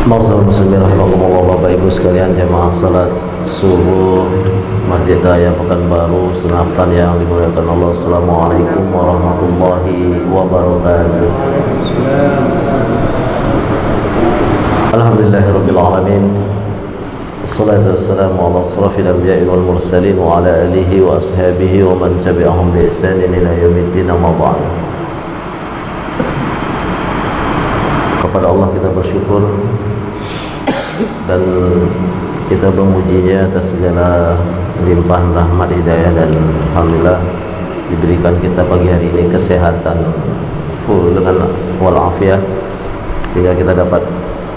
Masyaallah muslimin rahimakumullah, Bapak Ibu sekalian, jemaah salat subuh Masjid Raya Pekanbaru Senapan yang dimuliakan Allah. Assalamualaikum warahmatullahi wabarakatuh. Alhamdulillahirabbil alamin. Assalatu wassalamu ala asrafil anbiya'i wal mursalin wa ala alihi wa ashabihi wa man tabi'ahum bi ihsanin ila yaumiddin, amma ba'd. Kepada Allah kita bersyukur dan kita memujinya atas segala limpahan rahmat, hidayah, dan alhamdulillah diberikan kita pagi hari ini kesehatan full dengan walafiat sehingga kita dapat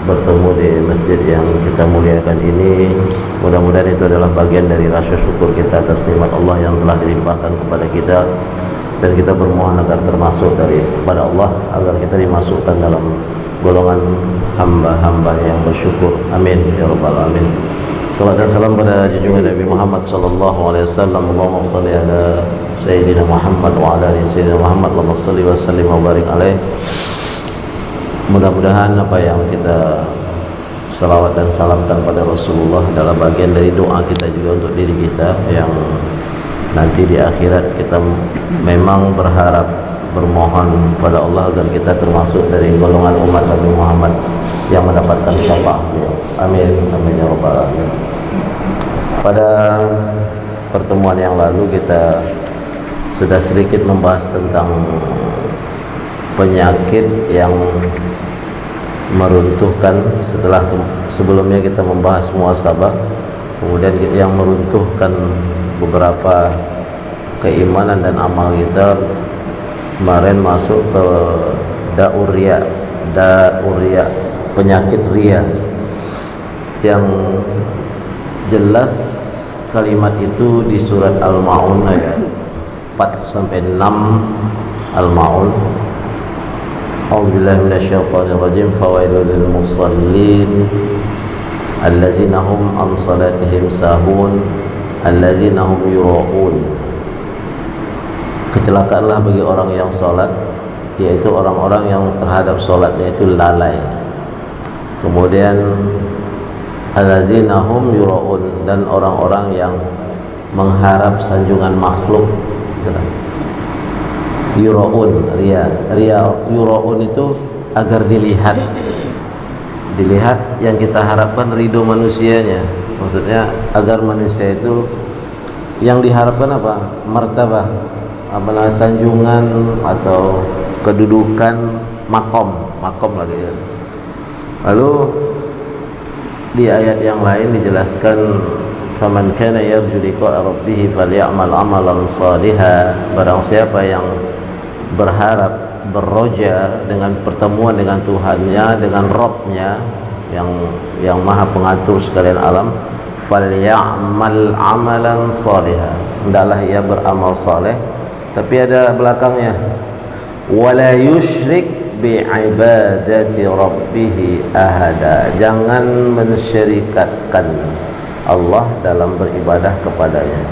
bertemu di masjid yang kita muliakan ini. Mudah-mudahan itu adalah bagian dari rasa syukur kita atas nikmat Allah yang telah dilimpahkan kepada kita, dan kita bermohon agar termasuk daripada Allah, agar kita dimasukkan dalam golongan hamba-hamba yang bersyukur. Amin ya rabbal alamin. Salat dan salam pada junjungan Nabi Muhammad sallallahu alaihi wasallam. Allahumma shalli ala sayyidina Muhammad wa ala ali sayyidina Muhammad. Allahumma shalli wa sallim wa barik alaih. Mudah-mudahan apa yang kita salawat dan salamkan pada Rasulullah adalah bagian dari doa kita juga untuk diri kita, yang nanti di akhirat kita memang berharap, bermohon pada Allah agar kita termasuk dari golongan umat Nabi Muhammad yang mendapatkan syafaat. Amin, amin ya rabbal alamin. Pada pertemuan yang lalu kita sudah sedikit membahas tentang penyakit yang meruntuhkan. Sebelumnya kita membahas muhasabah, kemudian yang meruntuhkan beberapa keimanan dan amal kita. Kemarin masuk ke dauriyah, penyakit ria, yang jelas kalimat itu di surat Al-Ma'un ayat 4-6. Al-Ma'un. A'udzubillahi minasyaitonirrajim. Fawailul lil musallin allazina hum an salatihim sahun allazina hum yura'un. Kecelakaanlah bagi orang yang sholat, yaitu orang-orang yang terhadap sholatnya itu lalai. Kemudian allazina hum yura'un, dan orang-orang yang mengharap sanjungan makhluk. Yura'un, ria, yura'un itu agar dilihat yang kita harapkan ridho manusianya. Maksudnya agar manusia itu yang diharapkan apa? Martabah, sanjungan atau kedudukan, makom lagi ya. Lalu di ayat yang lain dijelaskan, faman kana yarju liqa'a rabbih falyamal amalan shalihan. Barang siapa yang berharap, berroja dengan pertemuan dengan Tuhannya, dengan Rabbnya yang maha pengatur sekalian alam, falyamal amalan shalihan, hendaklah ia beramal saleh. Tapi ada belakangnya, wala yusyrik bi'ibadati rabbih ahada, jangan mensyirikatkan Allah dalam beribadah kepadanya.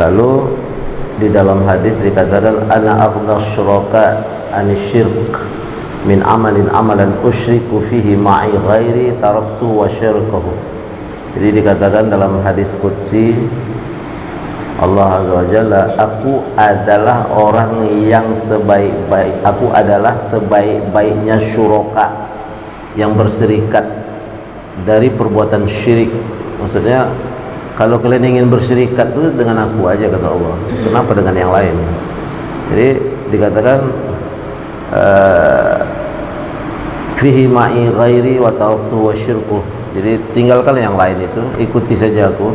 Lalu di dalam hadis dikatakan, ana aghnas syuraka anisyirk min amalan usyriku fihi ma'i ghairi taraktu wa syirkahu. Jadi dikatakan dalam hadis qudsi, Allah Azza wa Jalla, aku adalah orang yang aku adalah sebaik-baiknya syuraka, yang berserikat dari perbuatan syirik. Maksudnya kalau kalian ingin berserikat itu dengan aku aja, kata Allah. Kenapa dengan yang lain? Jadi dikatakan fihi ma'i ghairi wa taraktu wa syirkuh. Jadi tinggalkan yang lain itu, ikuti saja aku.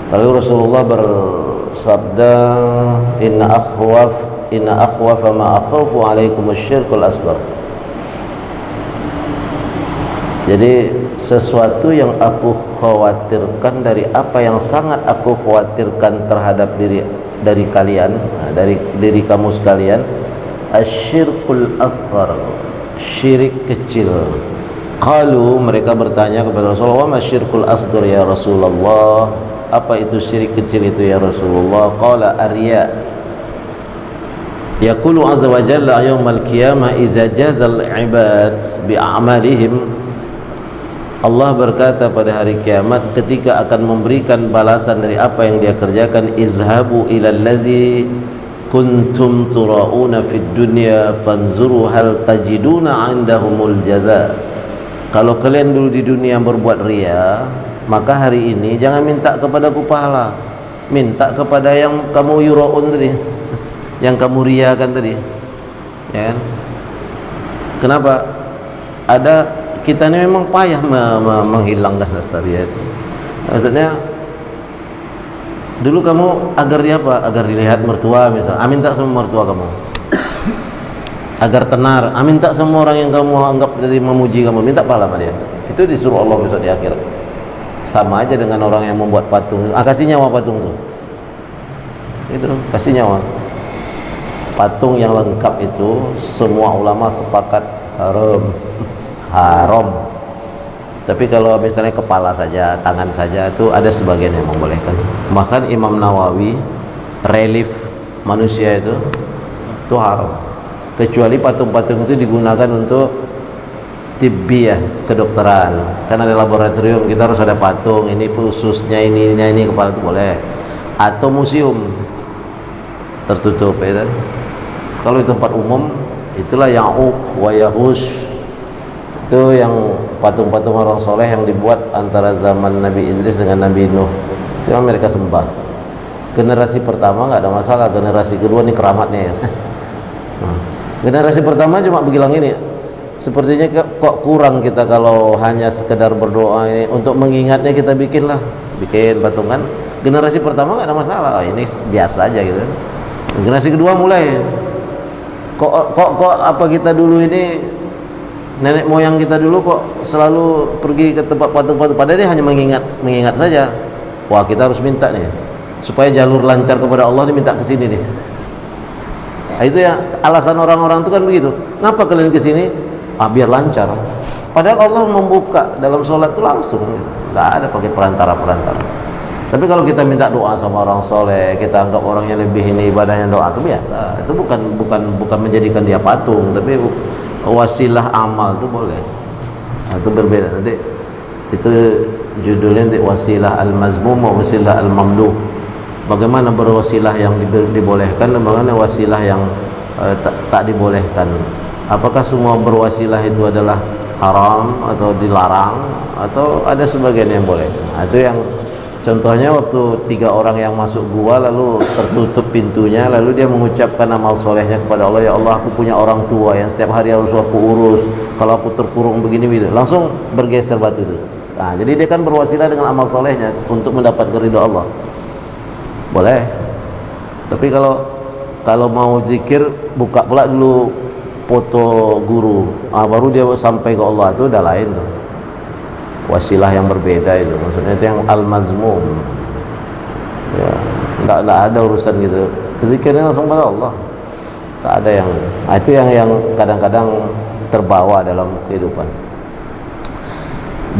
Lalu Rasulullah bersabda, inna akhwafa ma akhafu alaikum asyirkul asghar. Jadi sesuatu yang aku khawatirkan dari apa yang sangat aku khawatirkan terhadap dari kalian, dari diri kamu sekalian, asyirkul asghar, syirik kecil. Qalu, mereka bertanya kepada Rasulullah, wa ma syirkul asghar ya Rasulullah, apa itu syirik kecil itu ya Rasulullah? Qala arya, Yaqulu azza wa jalla yaumal qiyamah iza jazal ibad bi a'malihim. Allah berkata pada hari kiamat ketika akan memberikan balasan dari apa yang dia kerjakan, izhabu ilal ladzi kuntum turauna fid dunya fanzuru hal tajiduna 'indahumul jaza. Kalau kalian dulu di dunia berbuat ria, maka hari ini jangan minta kepadaku pahala, minta kepada yang kamu yuraun tadi, yang kamu riakan tadi, ya kan? Kenapa? Kita ini memang payah menghilangkan dasar ria itu. Maksudnya dulu kamu agar dia apa? Agar dilihat mertua misalnya, minta sama mertua kamu. Agar tenar, minta sama orang yang kamu anggap jadi memuji kamu, minta pahala sama dia. Itu disuruh Allah besok di akhirat. Sama aja dengan orang yang membuat patung, kasih nyawa patung tuh. Itu kasih nyawa. Patung yang lengkap itu semua ulama sepakat haram. Tapi kalau misalnya kepala saja, tangan saja, itu ada sebagian yang membolehkan. Bahkan Imam Nawawi relief manusia itu haram, kecuali patung-patung itu digunakan untuk tibbiyah, kedokteran. Karena di laboratorium kita harus ada patung, ini ususnya, ini kepala itu boleh. Atau museum tertutup, ya kan? Kalau di tempat umum itulah Ya'uq wa Yahush, itu yang patung-patung orang soleh yang dibuat antara zaman Nabi Idris dengan Nabi Nuh, itu yang mereka sembah. Generasi pertama nggak ada masalah, generasi kedua ini keramatnya ya. Generasi pertama cuma bilang ini, sepertinya kok kurang kita kalau hanya sekedar berdoa ini, untuk mengingatnya kita bikin patungan. Generasi pertama nggak ada masalah, ini biasa aja gitu. Generasi kedua mulai kok apa kita dulu ini, nenek moyang kita dulu kok selalu pergi ke tempat patung-patung, padahal dia hanya mengingat saja. Wah, kita harus minta nih supaya jalur lancar kepada Allah, diminta ke sini nih. Nah, itu ya alasan orang-orang itu kan begitu. Kenapa kalian ke sini? Biar lancar. Padahal Allah membuka dalam sholat itu langsung, nggak ada pakai perantara. Tapi kalau kita minta doa sama orang soleh, kita anggap orangnya lebih ini ibadahnya doa, itu biasa. Itu bukan menjadikan dia patung, tapi wasilah amal itu boleh. Nah, itu berbeda. Nanti itu judulnya nanti wasilah al-mazmum wa wasilah al-mamluh. Bagaimana berwasilah yang dibolehkan dan bagaimana wasilah yang tak dibolehkan. Apakah semua berwasilah itu adalah haram atau dilarang, atau ada sebagian yang boleh. Nah, itu yang contohnya waktu 3 orang yang masuk gua lalu tertutup pintunya, lalu dia mengucapkan amal solehnya kepada Allah, ya Allah, aku punya orang tua yang setiap hari harus aku urus, kalau aku terkurung begini, langsung bergeser batu itu. Nah, jadi dia kan berwasilah dengan amal solehnya untuk mendapatkan ridha Allah, boleh. Tapi kalau mau zikir, buka pula dulu foto guru, baru dia sampai ke Allah, itu udah lain tuh. Wasilah yang berbeda itu, maksudnya itu yang al-mazmum ya, enggak ada urusan gitu, zikirnya langsung pada Allah, tak ada yang itu yang kadang-kadang terbawa dalam kehidupan.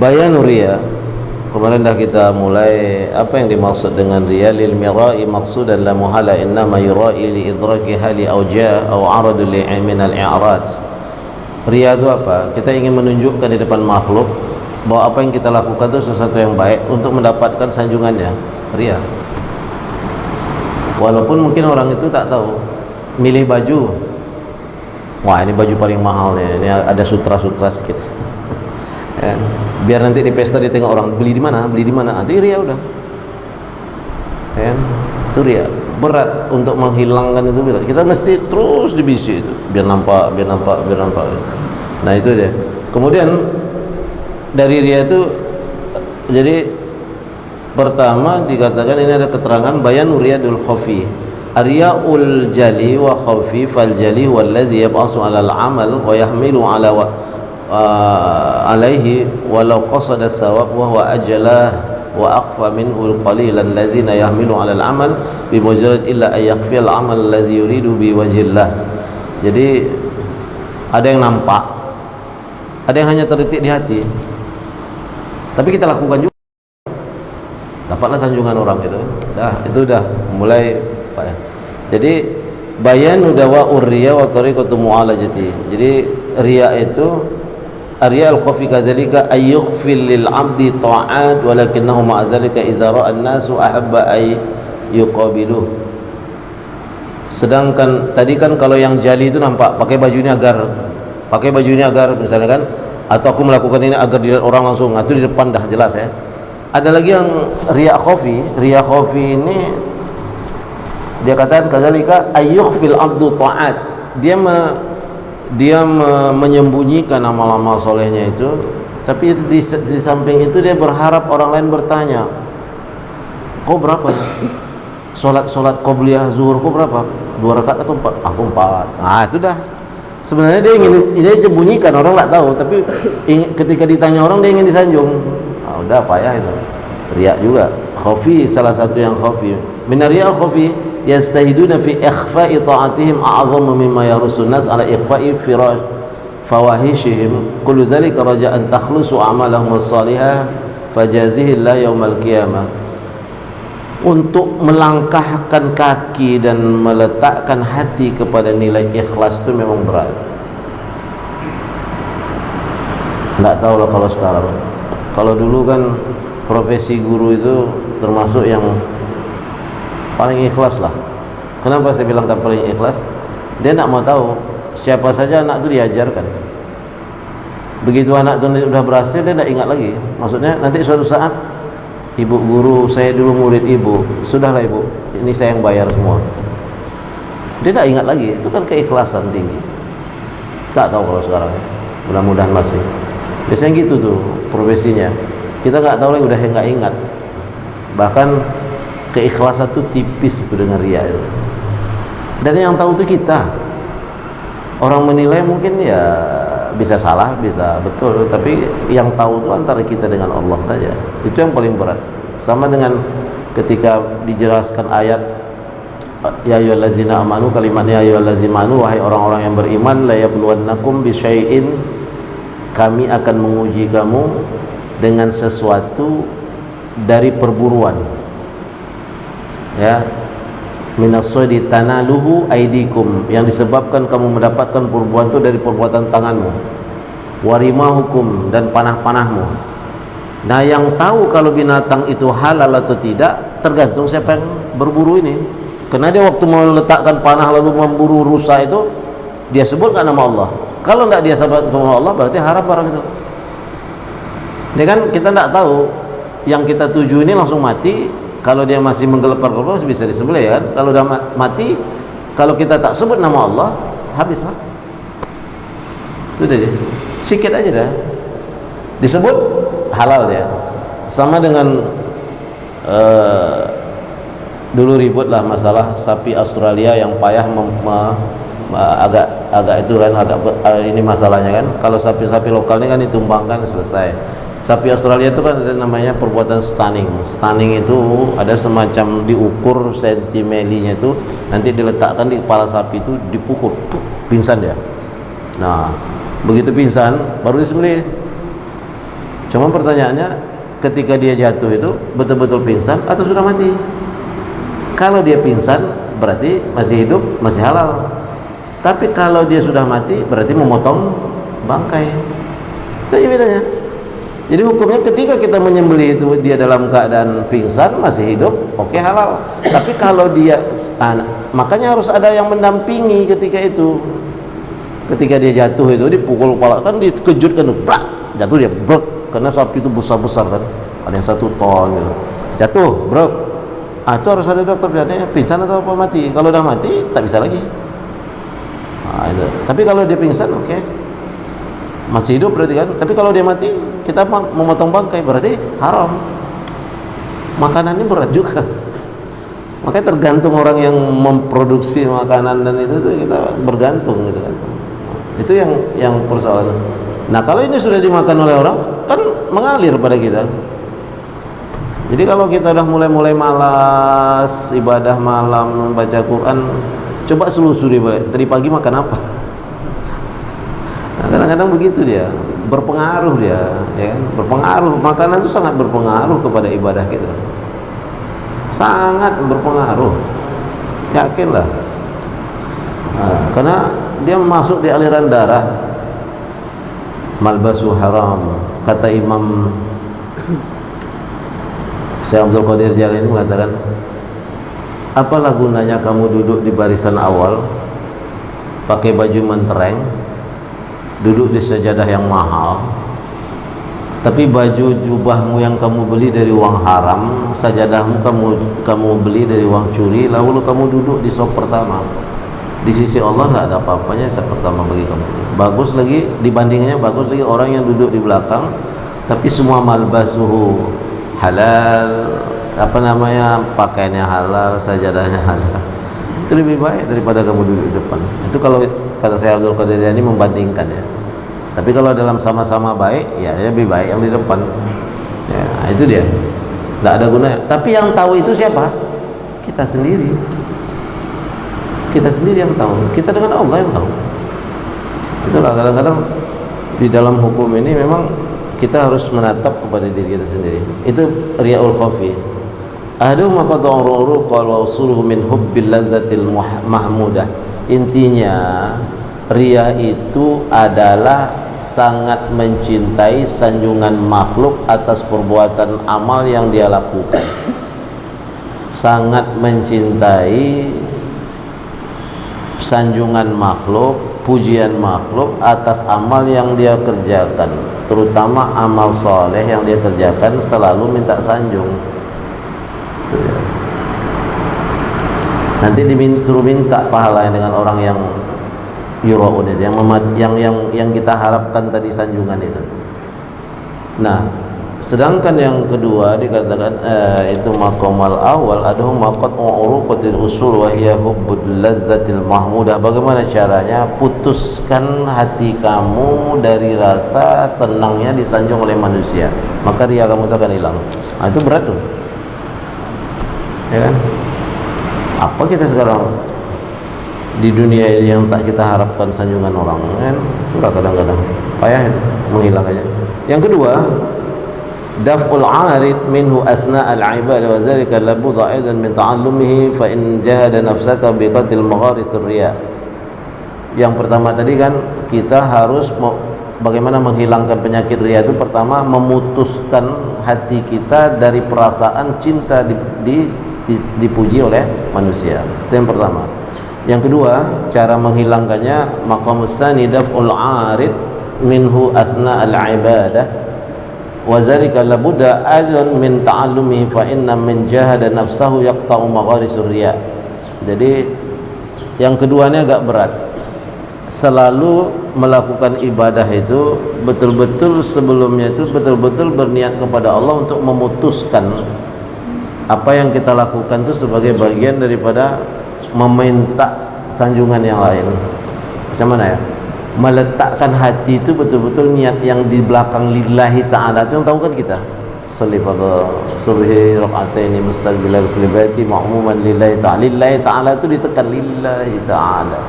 Bayanu riya, kemarin dah kita mulai apa yang dimaksud dengan riya. Lil mira'i maqsudan la muhala innama yura'i li idraki hali auja au aradu li min al-i'rad. Riya itu apa? Kita ingin menunjukkan di depan makhluk bahwa apa yang kita lakukan itu sesuatu yang baik untuk mendapatkan sanjungannya. Riya. Walaupun mungkin orang itu tak tahu, milih baju, wah ini baju paling mahal nih, ini ada sutra-sutra sedikit ya, biar nanti di pesta dia tengok orang beli di mana, itu riya udah ya, itu riya. Berat untuk menghilangkan itu, berat. Kita mesti terus dibisi itu biar nampak. Nah itu dia. Kemudian dari riya itu, jadi pertama dikatakan ini ada keterangan bayan riyadul khafi, riyaul jali wa khafi, fal jali wallazi yab'asu 'ala al-'amal wa yahmilu 'ala alaihi walau qasada sawab wa huwa ajlah wa aqfa minhu al-qalil allazina yahmilu 'ala al-'amal bi mujarrad illa ay yakhfi al-'amal allazi yuridu bi wajhillah. Jadi ada yang nampak, ada yang hanya terdetik di hati, tapi kita lakukan juga, dapatlah sanjungan orang itu. Itu udah mulai apa ya. Jadi bayanu dawa'ur riya wa tariqatu mu'alajati. Jadi riya itu riya al-khafi kadzalika ay yukhfil lil 'abdi ta'at walakinahu ma'a dzalika idza ra'a an-nasu ahabba ay yuqabiluh. Sedangkan tadi kan kalau yang jali itu nampak pakai baju ini agar misalnya kan, atau aku melakukan ini agar dilihat orang langsung, itu di depan dah jelas ya. Ada lagi yang riya khafi ini dia katakan kadzalika ayyukhfil abdu ta'at, dia menyembunyikan amal-amal solehnya itu, tapi di samping itu dia berharap orang lain bertanya, kau berapa? Solat qobliyah zuhur kau berapa? 2 rakaat atau 4? Aku 4. Nah itu dah. Sebenarnya dia sembunyikan, orang tak tahu, tapi ketika ditanya orang dia ingin disanjung. Ah, udah payah itu. Riya juga. Khafi salah satu yang khafi. Min riya khafi yastahiduna fi ikhfa'i ta'atihim a'zamu mimma yarusun nas ala ikhfa'i firash fawahishihim. Kullu zalika raja'an takhlusu a'malahum as-salihah fajazihi Allah yaumal qiyamah. Untuk melangkahkan kaki dan meletakkan hati kepada nilai ikhlas itu memang berat. Nggak tahu lah kalau sekarang. Kalau dulu kan profesi guru itu termasuk yang paling ikhlas lah. Kenapa saya bilang tak paling ikhlas? Dia nak mau tahu siapa saja anak itu diajarkan. Begitu anak itu sudah berhasil, dia tidak ingat lagi. Maksudnya nanti suatu saat, ibu guru, saya dulu murid ibu, sudahlah ibu, ini saya yang bayar semua. Dia tak ingat lagi, itu kan keikhlasan tinggi. Tak tahu kalau sekarang, mudah-mudahan masih. Biasanya gitu tuh profesinya. Kita nggak tahu lagi, udah nggak ingat. Bahkan keikhlasan tuh tipis itu dengan riya itu. Dan yang tahu itu kita. Orang menilai mungkin ya bisa salah, bisa betul, tapi yang tahu itu antara kita dengan Allah saja. Itu yang paling berat. Sama dengan ketika dijelaskan ayat ya ayyuhallazina amanu, kalimatnya ya ayyuhallazina amanu, wahai orang-orang yang beriman, la yabluwannakum bisyai'in, kami akan menguji kamu dengan sesuatu dari perburuan. Ya, minasodi tanaluhu aidikum, yang disebabkan kamu mendapatkan perbuatan itu dari perbuatan tanganmu, warimahukum, dan panah-panahmu. Nah yang tahu kalau binatang itu halal atau tidak tergantung siapa yang berburu ini. Karena dia waktu meletakkan panah lalu memburu rusa itu, dia sebutkan nama Allah. Kalau tidak dia sebut nama Allah, berarti haram barang itu. Dia kan kita tidak tahu yang kita tuju ini langsung mati. Kalau dia masih menggelepar-gelepar bisa disembelih ya kan. Kalau udah mati, kalau kita tak sebut nama Allah, habis lah. Itu dia. Sikit aja dah. Disebut halal dia. Sama dengan dulu ribut lah masalah sapi Australia yang payah agak itu kan, ini masalahnya kan. Kalau sapi-sapi lokal ini kan ditumbangkan selesai. Sapi Australia itu kan ada namanya perbuatan stunning. Stunning itu ada semacam diukur sentimelinya itu, nanti diletakkan di kepala sapi itu, dipukul, pingsan dia. Nah, begitu pingsan baru disembelih. Cuma pertanyaannya, ketika dia jatuh itu betul-betul pingsan atau sudah mati? Kalau dia pingsan berarti masih hidup, masih halal. Tapi kalau dia sudah mati berarti memotong bangkai. Itu aja bedanya. Jadi hukumnya ketika kita menyembelih itu dia dalam keadaan pingsan, masih hidup, oke, halal. Tapi kalau dia makanya harus ada yang mendampingi ketika itu. Ketika dia jatuh itu dipukul kepala, kan dikejutkan, brak, jatuh dia brek, karena sapi itu besar-besar kan. Ada yang 1 ton gitu. Jatuh, brek. Itu harus ada dokter biasanya pingsan atau apa mati. Kalau udah mati tak bisa lagi. Itu. Tapi kalau dia pingsan, oke. Masih hidup berarti kan. Tapi kalau dia mati, kita memotong bangkai, berarti haram. Makanan ini berat juga. Makanya tergantung orang yang memproduksi makanan, dan itu tuh kita bergantung gitu kan. Itu yang persoalan. Nah kalau ini sudah dimakan oleh orang, kan mengalir pada kita. Jadi kalau kita udah mulai malas ibadah malam, baca Quran, coba selusuri balik, tadi pagi makan apa. Nah, kadang-kadang begitu dia, berpengaruh dia, ya kan? Berpengaruh, makanan itu sangat berpengaruh kepada ibadah kita, sangat berpengaruh, yakinlah. Karena dia masuk di aliran darah. Malbasu haram, kata Imam Syekh Abdul Qadir Jailani mengatakan, apalah gunanya kamu duduk di barisan awal pakai baju mentereng, duduk di sajadah yang mahal, tapi baju jubahmu yang kamu beli dari uang haram, sajadahmu kamu beli dari uang curi, lalu kamu duduk di sop pertama. Di sisi Allah nggak ada apa-apanya sop pertama bagi kamu. Bagus lagi, dibandingnya bagus lagi orang yang duduk di belakang tapi semua malbasuhu halal, pakaiannya halal, sajadahnya halal. Itu lebih baik daripada kamu duduk di depan. Itu kalau kata saya Abdul Qadir ini membandingkan ya. Tapi kalau dalam sama-sama baik, ya lebih baik yang di depan. Ya, itu dia. Tidak ada gunanya. Tapi yang tahu itu siapa? Kita sendiri. Kita sendiri yang tahu. Kita dengan Allah yang tahu. Itulah kadang-kadang di dalam hukum ini memang kita harus menatap kepada diri kita sendiri. Itu riyaul khafi. Ahadu maqata'u uruq wa usuluhu min hubbil lazzatil mahmudah. Intinya riya itu adalah sangat mencintai sanjungan makhluk atas perbuatan amal yang dia lakukan. Sangat mencintai sanjungan makhluk, pujian makhluk atas amal yang dia kerjakan, terutama amal soleh yang dia kerjakan selalu minta sanjung. Nanti disuruh minta pahalanya dengan orang yang yura'un itu, yang kita harapkan tadi sanjungan itu. Nah, sedangkan yang kedua dikatakan itu maqamal awal adalah maqat uruqatil usul wa hiya hubbul lazzatil mahmudah. Bagaimana caranya? Putuskan hati kamu dari rasa senangnya disanjung oleh manusia, maka riya kamu itu akan hilang. Nah, itu berat tuh, ya kan? Apa kita sekarang di dunia ini yang tak kita harapkan sanjungan orang, kan? Sudah kadang-kadang payah itu menghilangkannya. Yang kedua, daf'ul 'arid minhu asna' al-'ibadah wa zalika labudda aidan min ta'allumihi fa in jahada nafsaka bi qatil magharis riya. Yang pertama tadi kan kita harus bagaimana menghilangkan penyakit riya itu, pertama memutuskan hati kita dari perasaan cinta dipuji oleh manusia. Itu yang pertama. Yang kedua, cara menghilangkannya maqamus tsani daf'ul 'arid minhu asna' al-'ibadah wa zalika labudda aidan min ta'allumi fa inna min jahada nafsahu yaqta'u magharisur riya. Jadi yang keduanya agak berat. Selalu melakukan ibadah itu betul-betul sebelumnya itu betul-betul berniat kepada Allah untuk memutuskan apa yang kita lakukan itu sebagai bagian daripada meminta sanjungan yang lain. Macam mana ya? Meletakkan hati itu betul-betul niat yang di belakang lillahi ta'ala itu yang tahu kan kita. Sholli pada subhi raka'ataini mustaqbilal qiblati ma'muman lillahi ta'ala. Lillahi ta'ala itu ditekan lillahi ta'ala.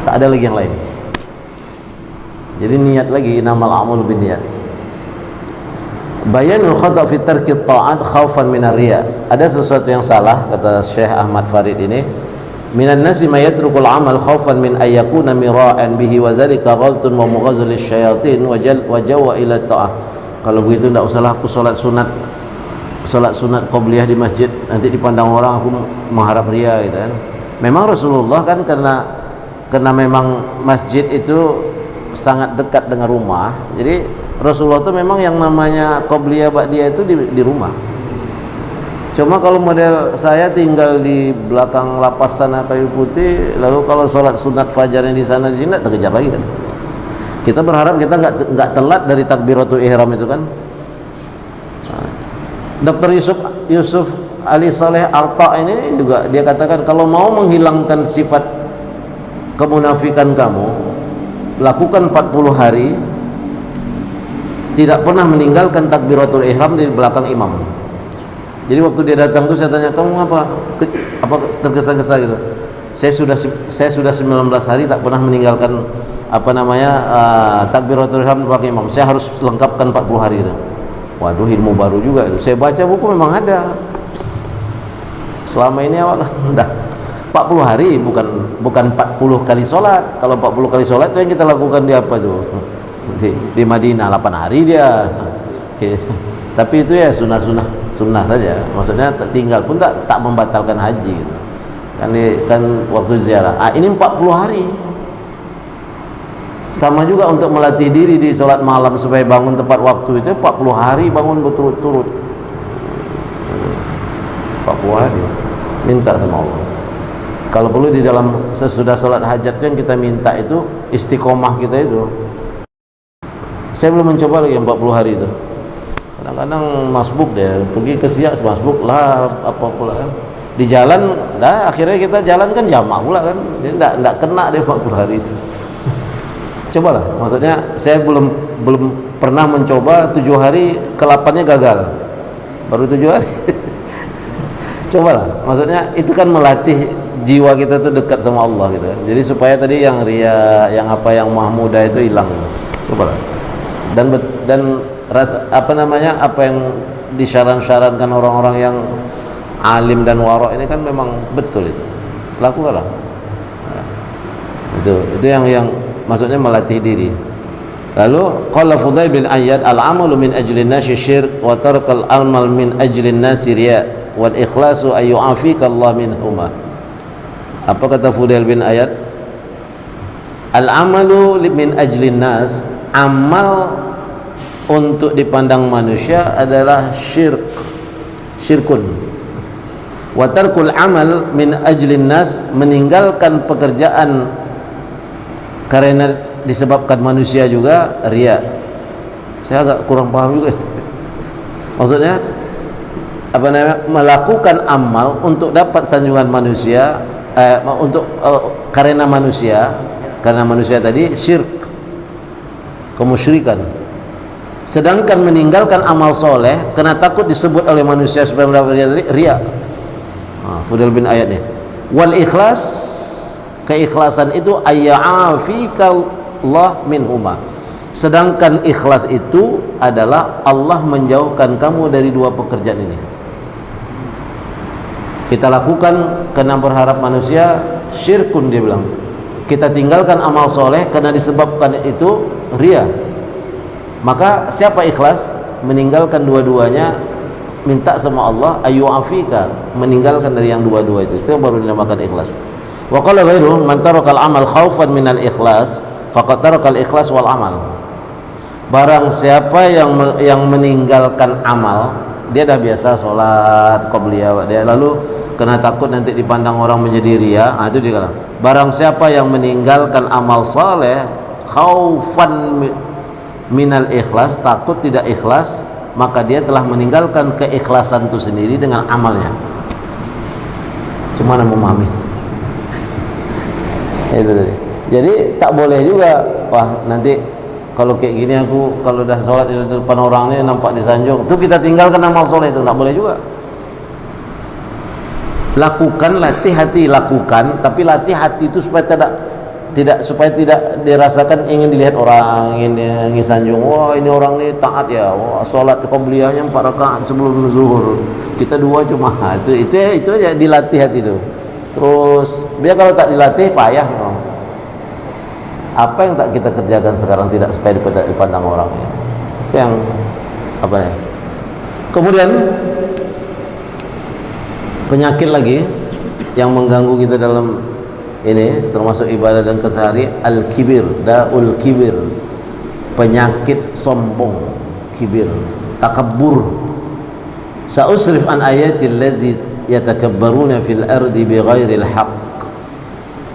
Tak ada lagi yang lain. Jadi niat lagi, innamal a'malu binniyat. Bayanul khata' fi tarki ta'at khaufan minar riya. Ada sesuatu yang salah kata Syekh Ahmad Farid ini. Minan nasi ma yatrukul amal khaufan min ayyakuna mira'an bihi wa zalika ghaltun wa mughazul lisyayatin wa jawa ila ta'ah. Kalau begitu tidak usahlah aku salat sunat qabliyah di masjid, nanti dipandang orang aku mengharap riya gitu kan. Memang Rasulullah kan karena memang masjid itu sangat dekat dengan rumah. Jadi Rasulullah itu memang yang namanya qabliyah ba'diyah itu di rumah. Cuma kalau model saya tinggal di belakang lapas sana Kayu Putih, lalu kalau sholat sunat fajarnya di sana di sini tak terkejar lagi kan. Kita berharap kita nggak telat dari takbiratul ihram itu kan. Dr. Yusuf Ali Saleh Arta ini juga dia katakan kalau mau menghilangkan sifat kemunafikan kamu, lakukan 40 hari tidak pernah meninggalkan takbiratul ihram di belakang imam. Jadi waktu dia datang tuh saya tanya, kamu apa tergesa-gesa gitu? Saya sudah 19 hari tak pernah meninggalkan takbiratul ihram di belakang imam. Saya harus lengkapkan 40 hari itu. Waduh, ilmu baru juga itu. Saya baca buku memang ada. Selama ini awak udah 40 hari bukan bukan 40 kali sholat. Kalau 40 kali sholat itu yang kita lakukan di apa tuh? Di Madinah 8 hari dia. Tapi itu ya sunnah saja. Maksudnya tinggal pun tak membatalkan haji gitu. Kan waktu ziarah. Ini 40 hari. Sama juga untuk melatih diri di sholat malam supaya bangun tepat waktu itu 40 hari bangun berturut-turut. 40 hari minta sama Allah. Kalau perlu di dalam sesudah sholat hajat yang kita minta itu istiqomah kita itu. Saya belum mencoba lagi yang 40 hari itu. Kadang-kadang masbuk deh, pergi ke Siak masbuk lah apa pula kan. Di jalan akhirnya kita jalan kan jamak pula kan. Jadi enggak kena deh 40 hari itu. Cobalah, maksudnya saya belum pernah mencoba 7 hari ke-8-nya gagal. Baru 7 hari. Cobalah, maksudnya itu kan melatih jiwa kita tuh dekat sama Allah gitu. Jadi supaya tadi yang ria, yang mahmudah itu hilang. Cobalah. Dan rasa apa yang disyaran-syarankan orang-orang yang alim dan warok ini kan memang betul itu. Lakukanlah. Nah, itu yang maksudnya melatih diri. Lalu qala Fudail bin Ayyad al-amalu min ajli an-nasi syirk wa tarkal amal min ajli an-nasi riya wal ikhlasu ay yu'afika Allah minhuma. Apa kata Fudail bin Ayyad? Al-amalu min ajli an-nas, amal untuk dipandang manusia adalah syirkun. Wa tarkul amal min ajli an-nas, meninggalkan pekerjaan karena disebabkan manusia juga riya. Saya agak kurang paham juga. Maksudnya melakukan amal untuk dapat sanjungan manusia, karena manusia tadi syirk, kemusyrikan. Sedangkan meninggalkan amal soleh karena takut disebut oleh manusia supaya mendapat riya. Fudail bin Ayyad nih. Wal ikhlas, keikhlasan itu ayya'afika Allah minhuma. Sedangkan ikhlas itu adalah Allah menjauhkan kamu dari dua pekerjaan ini. Kita lakukan karena berharap manusia, syirkun dia bilang. Kita tinggalkan amal soleh karena disebabkan itu riya. Maka siapa ikhlas meninggalkan dua-duanya, minta sama Allah ayyu'afika, meninggalkan dari yang dua-dua itu baru dinamakan ikhlas. Wa qala ghairuhu man tarakal amal khaufan minal ikhlas faqad tarakal ikhlas wal amal. Barang siapa yang meninggalkan amal, dia dah biasa sholat qabliyah dia, lalu kena takut nanti dipandang orang menjadi riya, itu dia kata. Barang siapa yang meninggalkan amal saleh khaufan minal ikhlas, takut tidak ikhlas, maka dia telah meninggalkan keikhlasan itu sendiri dengan amalnya. Cuma memahami. Itu tadi. Jadi tak boleh juga, wah nanti kalau kayak gini aku kalau dah sholat di depan orang ni nampak disanjung, itu kita tinggalkan amal soleh itu, tak boleh juga. Lakukan, latih hati, lakukan, tapi latih hati itu supaya supaya tidak dirasakan ingin dilihat orang, ingin sanjung. Wah ini orang ni taat ya, wah sholat qabliyahnya 4 rakaat sebelum zuhur, kita 2 cuma. Itu aja dilatih hati itu. Terus biar kalau tak dilatih payah. Apa yang tak kita kerjakan sekarang tidak supaya dipandang orang ya. Itu yang apa ya. Kemudian penyakit lagi yang mengganggu kita dalam ini termasuk ibadah dan kesehari, al-kibir, daul kibir, penyakit sombong, kibir, takabbur. Sa'usrif an ayatil lazi yatakabbaruna fil ardi bighairil haqq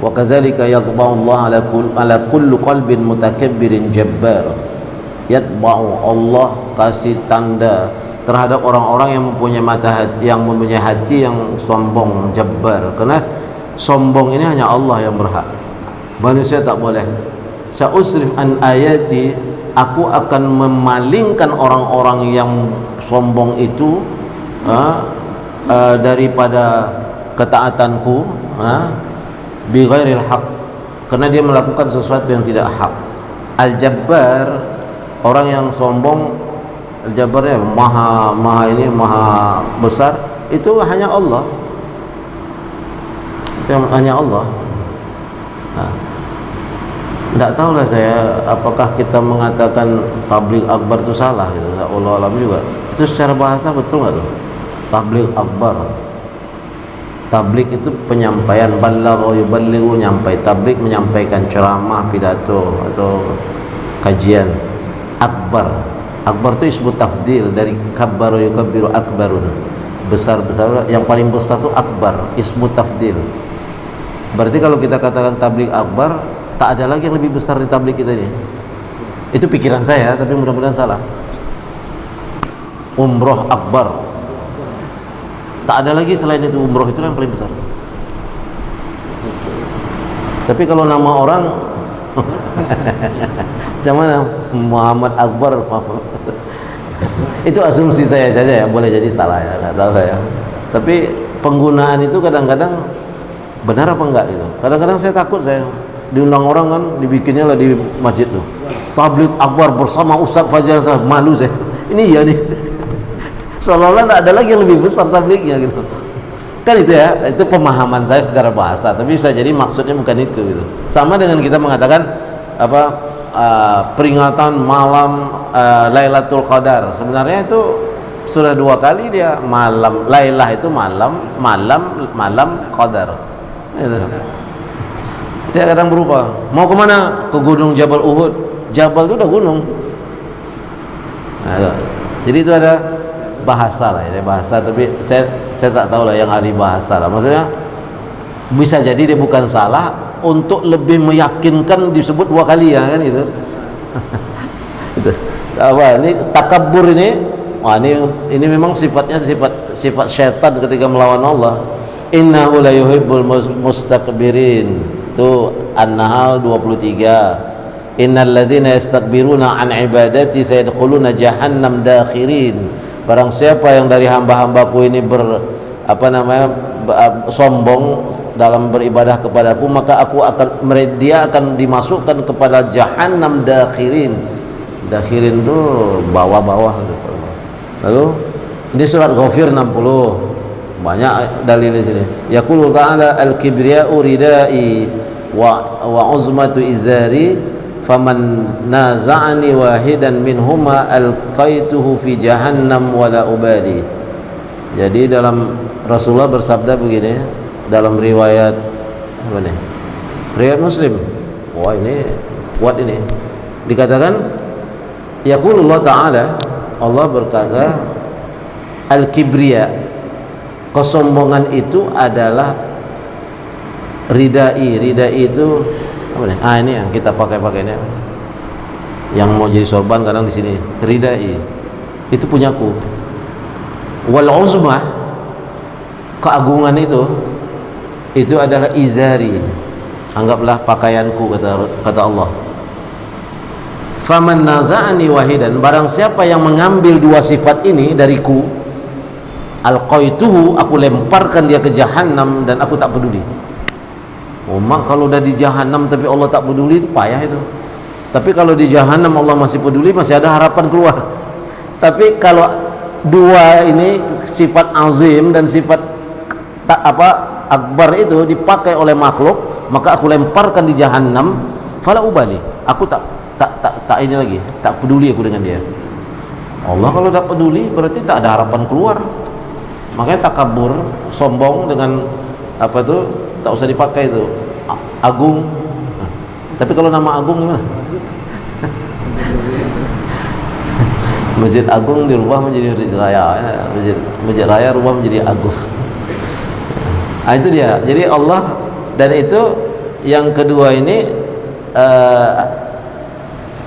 wa kadzalika yatba'u Allah ala kulli qalbin mutakabbirin jabbar. Yatba'u, Allah kasih tanda terhadap orang-orang yang mempunyai hati yang sombong, jabbar. Karena sombong ini hanya Allah yang berhak, manusia tak boleh. Sa'usrif an ayati, aku akan memalingkan orang-orang yang sombong itu daripada ketaatanku, bi ghairil haq, karena dia melakukan sesuatu yang tidak hak. Al-Jabbar, orang yang sombong, Al-Jabbarnya maha besar, itu hanya Allah. Itu hanya Allah. Tidak tahulah saya apakah kita mengatakan tabligh akbar itu salah gitu. Allah alam juga. Itu secara bahasa betul nggak tuh? Tabligh akbar. Tabligh itu penyampaian, balagha yuballighu, nyampai. Tabligh menyampaikan ceramah, pidato atau kajian. Akbar. Akbar itu ismu tafdil dari kabbaru yukabbiru akbarun. Besar-besar, yang paling besar itu akbar, ismu tafdil. Berarti kalau kita katakan tabligh akbar, tak ada lagi yang lebih besar di tabligh kita ini. Itu pikiran saya, tapi mudah-mudahan salah. Umroh akbar, tak ada lagi selain itu. Umroh itu yang paling besar. Tapi kalau nama orang macam mana? Muhammad Akbar. Itu asumsi saya saja ya, boleh jadi salah ya, nggak tahu saya. Tapi penggunaan itu kadang-kadang benar apa enggak gitu. Kadang-kadang saya takut, saya diundang orang kan, dibikinnya lah di masjid tuh, tabligh akbar bersama Ustaz Fajar. Saya malu saya. Ini ya nih. Seolah-olah tidak ada lagi yang lebih besar tablighnya gitu. Kan itu ya, itu pemahaman saya secara bahasa, tapi bisa jadi maksudnya bukan itu gitu. Sama dengan kita mengatakan apa peringatan malam Lailatul Qadar. Sebenarnya itu sudah 2 kali dia malam. Lailah itu malam Qadar. Gitu. Dia kadang berubah. Mau kemana? Ke gunung Jabal Uhud. Jabal itu udah gunung. Nah, jadi itu ada bahasa lah, ya bahasa. Tapi saya tak tahu lah yang ahli bahasa lah. Maksudnya bisa jadi dia bukan salah, untuk lebih meyakinkan disebut 2 kali ya kan gitu. Itu. Apa ini takabbur ini? Wah, ini memang sifatnya sifat syaitan ketika melawan Allah. Innahu la yuhibbul mustakbirin. Itu An-Nahl 23. Innal ladzina yastakbiruna an ibadati sayadkhuluna jahannam dakhirin. Barang siapa yang dari hamba-hambaku ini sombong dalam beribadah kepadaku, maka dia akan dimasukkan kepada jahannam dakhirin. Dakhirin itu bawah-bawah gitu. Lalu di surat Ghafir 60 banyak dalil di sini. Yaqulu ta'ala al-kibriya'u ridai wa uzmatu izari faman naza'ani wahidan minhuma alqaituhu fi jahannam wala ubadi. Jadi dalam Rasulullah bersabda begini dalam riwayat apa nih? Riwayat Muslim. Wah, ini kuat ini. Dikatakan yaqulullah ta'ala, Allah berkata al-kibriya, kesombongan itu adalah ridai. Ridai itu apa nih? Ini yang kita pakai-pakainya. Yang mau jadi sorban kadang di sini. Ridai. Itu punyaku. Wal uzmah, keagungan itu adalah izari. Anggaplah pakaianku, kata Allah. Faman naza'ani wahidan, barang siapa yang mengambil 2 sifat ini dariku, alqaituhu, aku lemparkan dia ke jahannam dan aku tak peduli. Mak kalau udah di jahannam tapi Allah tak peduli, itu payah itu. Tapi kalau di jahannam Allah masih peduli, masih ada harapan keluar. Tapi kalau 2 ini, sifat azim dan sifat akbar itu dipakai oleh makhluk, maka aku lemparkan di jahannam, fala ubali, aku tak ini lagi, tak peduli aku dengan dia. Allah kalau tak peduli berarti tak ada harapan keluar. Makanya takabur, sombong dengan apa tuh, tak usah dipakai itu. Agung. Tapi kalau nama agung gimana? Masjid Agung dirubah menjadi Masjid Raya. Masjid Raya rubah menjadi Agung. Itu dia. Jadi Allah, dan itu yang kedua ini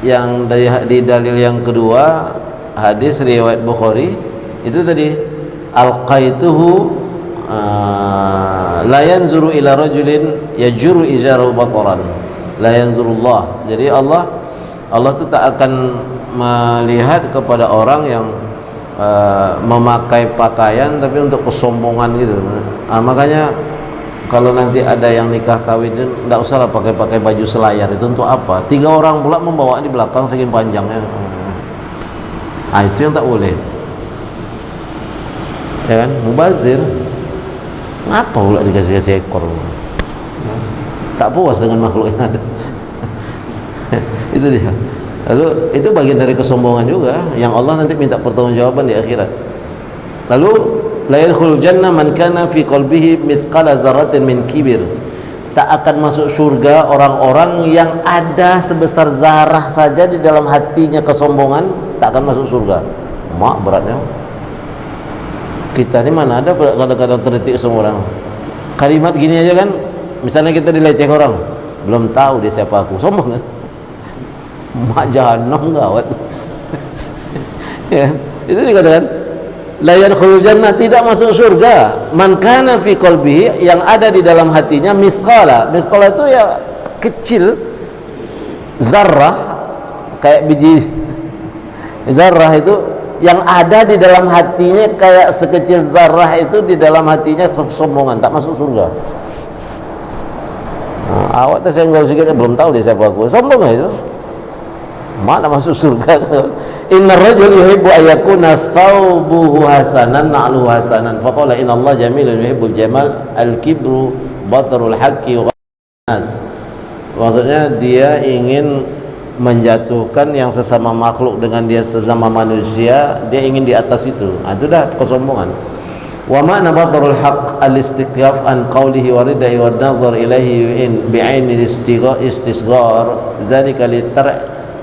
yang di dalil yang kedua, hadis riwayat Bukhari itu tadi alqaituhu la yanzuru ila rajulin yajuru izarahu baqaran la yanzurullah. Jadi Allah itu tak akan melihat kepada orang yang memakai pakaian tapi untuk kesombongan gitu. Makanya kalau nanti ada yang nikah kawin, tidak usahlah pakai baju selayar. Itu untuk apa? 3 orang pula membawa di belakang saking panjangnya. Itu yang tak boleh. Ya kan? Mubazir. Ngapa pula dikasih ekor? tak puas dengan makhluk yang ada. Itu dia. Lalu itu bagian dari kesombongan juga yang Allah nanti minta pertanggungjawaban di akhirat. Lalu la yadkhulul jannah man kana fi qalbihi mithqala dzarratin min kibir. Tak akan masuk surga orang-orang yang ada sebesar zarah saja di dalam hatinya kesombongan, tak akan masuk surga. Mak beratnya. Kita ni mana ada kadang-kadang terdetik semua orang. Kalimat gini aja kan, misalnya kita dileceh orang, belum tahu dia siapa aku, sombong kan? Mak jahanam gawat. Ya, itu dikatakan la yadkhulul jannah, tidak masuk surga man kana fi qalbihi, yang ada di dalam hatinya mithqala itu ya kecil, zarrah, kayak biji zarrah itu yang ada di dalam hatinya kayak sekecil zarrah itu di dalam hatinya kesombongan, tak masuk surga. Awak tersenggol sikit belum tahu dia siapa aku, sombong lah itu. Mana masuk surga? Inna rajul yuhibbu ayyakuna thawbuhu hasanan na'luhu hasanan faqala inna Allah jamilun yuhibbul jamal al-kibru batarul haqqi wa nas. Maksudnya dia ingin menjatuhkan yang sesama makhluk dengan dia sesama manusia, dia ingin di atas itu. Itu dah kesombongan. Wa ma'na batarul haqq al-istiqyaf an qawlihi wa ridai wa nazar ilaihi bi'aini istisghar zalika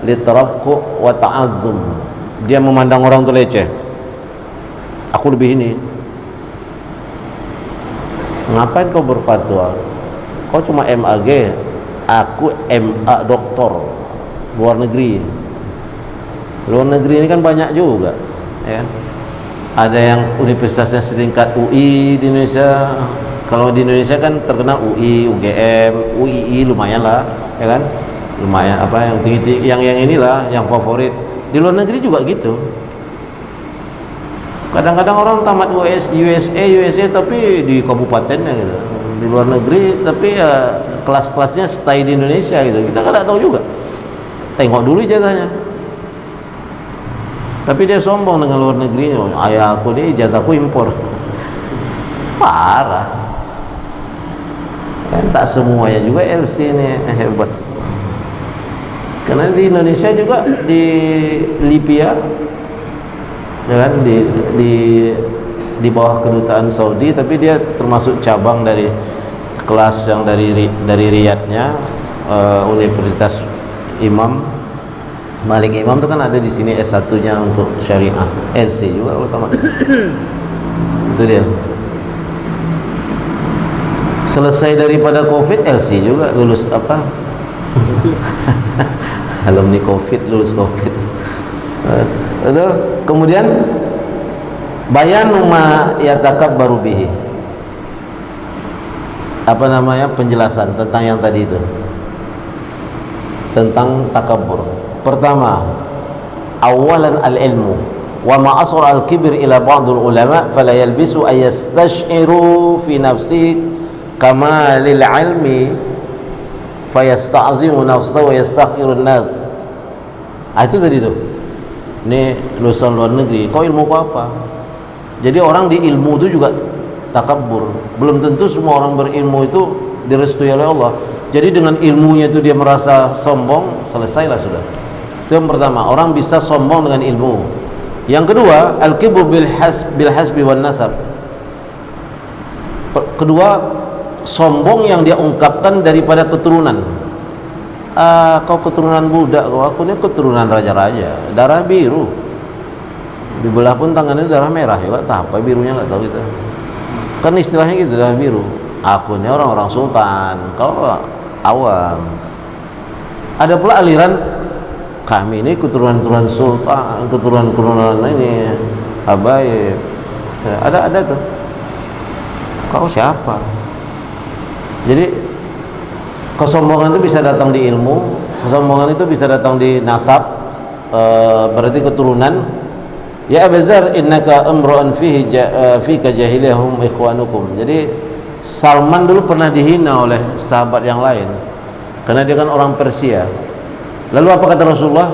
litarafku wa ta'azzum. Dia memandang orang tu leceh. Aku lebih ini. Ngapain kau berfatwa? Kau cuma MAG, aku MA doktor luar negeri. Luar negeri ini kan banyak juga, ya. Ada yang universitasnya setingkat UI di Indonesia. Kalau di Indonesia kan terkenal UI, UGM, UII lumayan lah, ya kan? Lumayan apa yang tinggi, yang inilah yang favorit. Di luar negeri juga gitu. Kadang-kadang orang tamat USA tapi di kabupatennya gitu. Di luar negeri tapi ya kelas-kelasnya stay di Indonesia gitu. Kita kan tak tahu juga. Tengok dulu ijazahnya. Tapi dia sombong dengan luar negeri. Ayah aku ni ijazahku impor. Parah. Kan tak semuanya juga LC ni hebat. Karena di Indonesia juga di Libya, ya kan, di bawah kedutaan Saudi, tapi dia termasuk cabang dari kelas yang dari Riyadhnya, Universitas Imam Malik Imam itu kan ada di sini S1-nya untuk syariah, LC juga utama. Itu dia. Selesai daripada Covid, LC juga lulus apa? Alumni Covid, lulus Covid. Kemudian bayanu ma yatakabbaru bihi. Apa namanya, penjelasan tentang yang tadi itu, tentang takabbur. Pertama, awalan al-ilmu wa ma asra al-kibr ila ba'dul ulama fala yalbisu ay yastashiru fi nafsi kama lil ilmi fayasta'zimu nafsahu wa yastahqirun nas. Itu tadi tu. Ni lulusan luar negeri, kau ilmu kau apa? Jadi orang di ilmu itu juga takabbur. Belum tentu semua orang berilmu itu direstui oleh Allah. Jadi dengan ilmunya itu dia merasa sombong, selesailah sudah. Itu yang pertama, orang bisa sombong dengan ilmu. Yang kedua, al-kibru bil hasbi wan nasab. Kedua, sombong yang dia ungkapkan daripada keturunan. Kau keturunan budak, kau, aku ni keturunan raja-raja, darah biru. Dibelah pun tangannya darah merah juga, tak apa birunya enggak tahu kita. Kan istilahnya gitu, darah biru. Aku ni orang-orang sultan, kau awam. Ada pula aliran kami ini keturunan sultan, keturunan ini habaib. Ada tuh. Kau siapa? Jadi kesombongan itu bisa datang di ilmu, kesombongan itu bisa datang di nasab, berarti keturunan. Ya Abazar, innaka amru'an fika jahiliyahum ikhwanukum. Jadi Salman dulu pernah dihina oleh sahabat yang lain karena dia kan orang Persia. Lalu apa kata Rasulullah?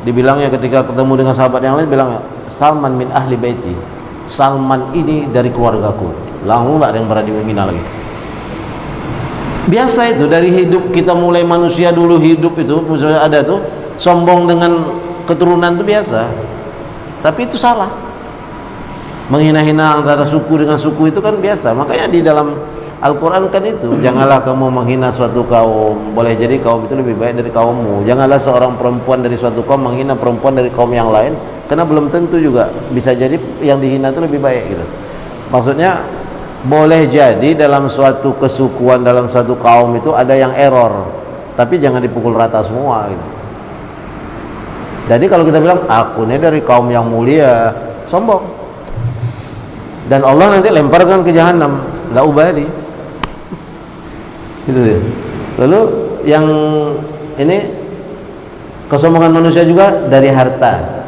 Dibilangnya ketika ketemu dengan sahabat yang lain, bilang, Salman min ahli baiti. Salman ini dari keluargaku. Langsung tak ada yang berani menghina lagi. Biasa itu dari hidup kita, mulai manusia dulu hidup itu misalnya ada tuh sombong dengan keturunan itu biasa. Tapi itu salah. Menghina-hina antara suku dengan suku itu kan biasa. Makanya di dalam Al-Quran kan itu, janganlah kamu menghina suatu kaum, boleh jadi kaum itu lebih baik dari kaummu. Janganlah seorang perempuan dari suatu kaum menghina perempuan dari kaum yang lain, karena belum tentu juga, bisa jadi yang dihina itu lebih baik gitu. Maksudnya boleh jadi dalam suatu kesukuan, dalam suatu kaum itu ada yang error, tapi jangan dipukul rata semua gitu. Jadi kalau kita bilang aku ini dari kaum yang mulia, sombong, dan Allah nanti lemparkan ke jahanam, la ubali gitu deh. Lalu yang ini kesombongan manusia juga dari harta.